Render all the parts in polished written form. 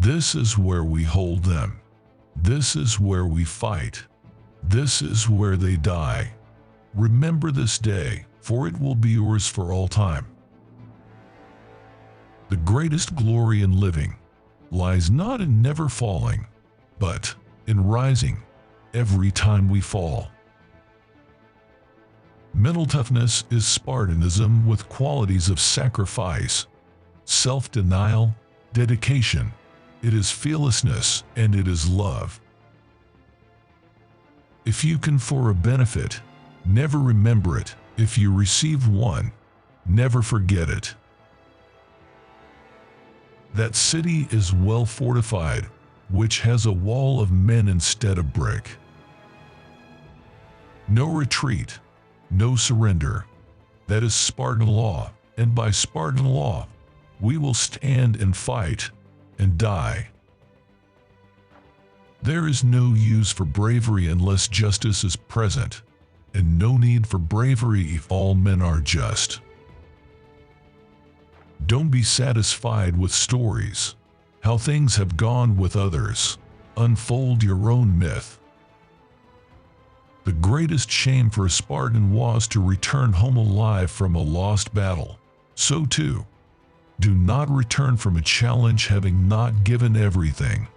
This is where we hold them. This is where we fight. This is where they die. Remember this day, for it will be yours for all time. The greatest glory in living lies not in never falling, but in rising every time we fall. Mental toughness is Spartanism with qualities of sacrifice, self-denial, dedication. It is fearlessness and it is love. If you can for a benefit, never remember it. If you receive one, never forget it. That city is well fortified, which has a wall of men instead of brick. No retreat, no surrender. That is Spartan law, and by Spartan law, we will stand and fight and die. There is no use for bravery unless justice is present, and no need for bravery if all men are just. Don't be satisfied with stories, how things have gone with others. Unfold your own myth. The greatest shame for a Spartan was to return home alive from a lost battle. So too, do not return from a challenge having not given everything.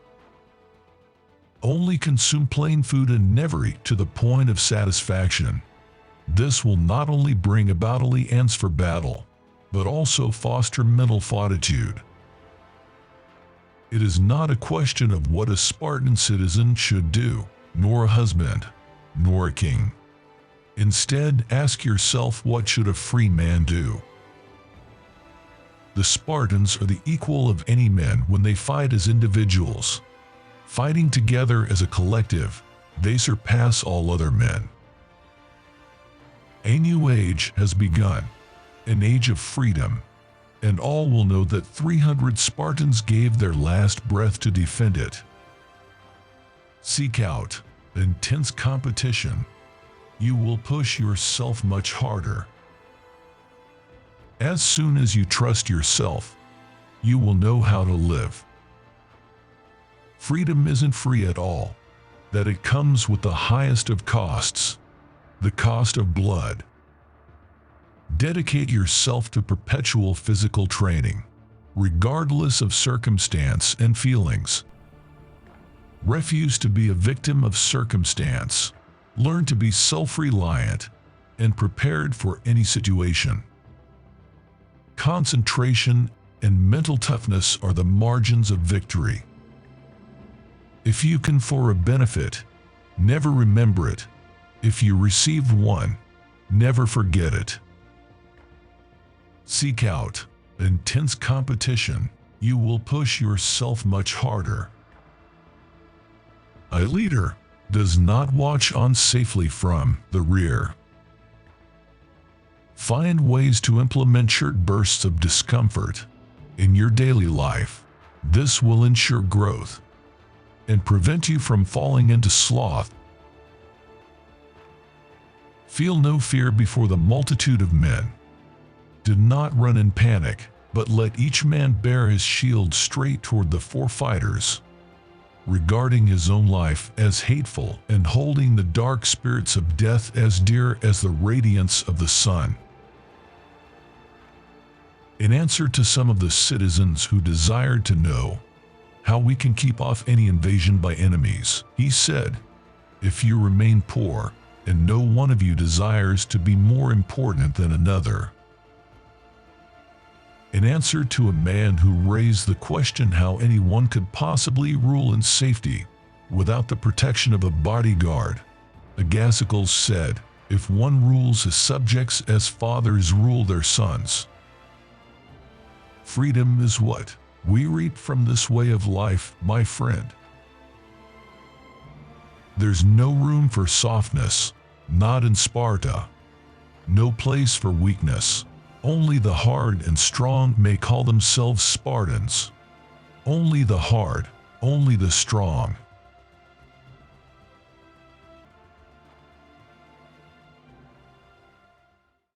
Only consume plain food and never eat to the point of satisfaction. This will not only bring about alliance for battle, but also foster mental fortitude. It is not a question of what a Spartan citizen should do, nor a husband, nor a king. Instead, ask yourself, what should a free man do? The Spartans are the equal of any men when they fight as individuals. Fighting together as a collective, they surpass all other men. A new age has begun, an age of freedom, and all will know that 300 Spartans gave their last breath to defend it. Seek out intense competition. You will push yourself much harder. As soon as you trust yourself, you will know how to live. Freedom isn't free at all, that it comes with the highest of costs, the cost of blood. Dedicate yourself to perpetual physical training, regardless of circumstance and feelings. Refuse to be a victim of circumstance. Learn to be self-reliant and prepared for any situation. Concentration and mental toughness are the margins of victory. If you can for a benefit, never remember it. If you receive one, never forget it. Seek out intense competition. You will push yourself much harder. A leader does not watch on safely from the rear. Find ways to implement short bursts of discomfort in your daily life. This will ensure growth and prevent you from falling into sloth. Feel no fear before the multitude of men. Do not run in panic, but let each man bear his shield straight toward the four fighters, regarding his own life as hateful and holding the dark spirits of death as dear as the radiance of the sun. In answer to some of the citizens who desired to know how we can keep off any invasion by enemies, he said, "If you remain poor, and no one of you desires to be more important than another." In answer to a man who raised the question how anyone could possibly rule in safety without the protection of a bodyguard, Agasicles said, "If one rules his subjects as fathers rule their sons." Freedom is what we reap from this way of life, my friend. There's no room for softness, not in Sparta. No place for weakness. Only the hard and strong may call themselves Spartans. Only the hard, only the strong.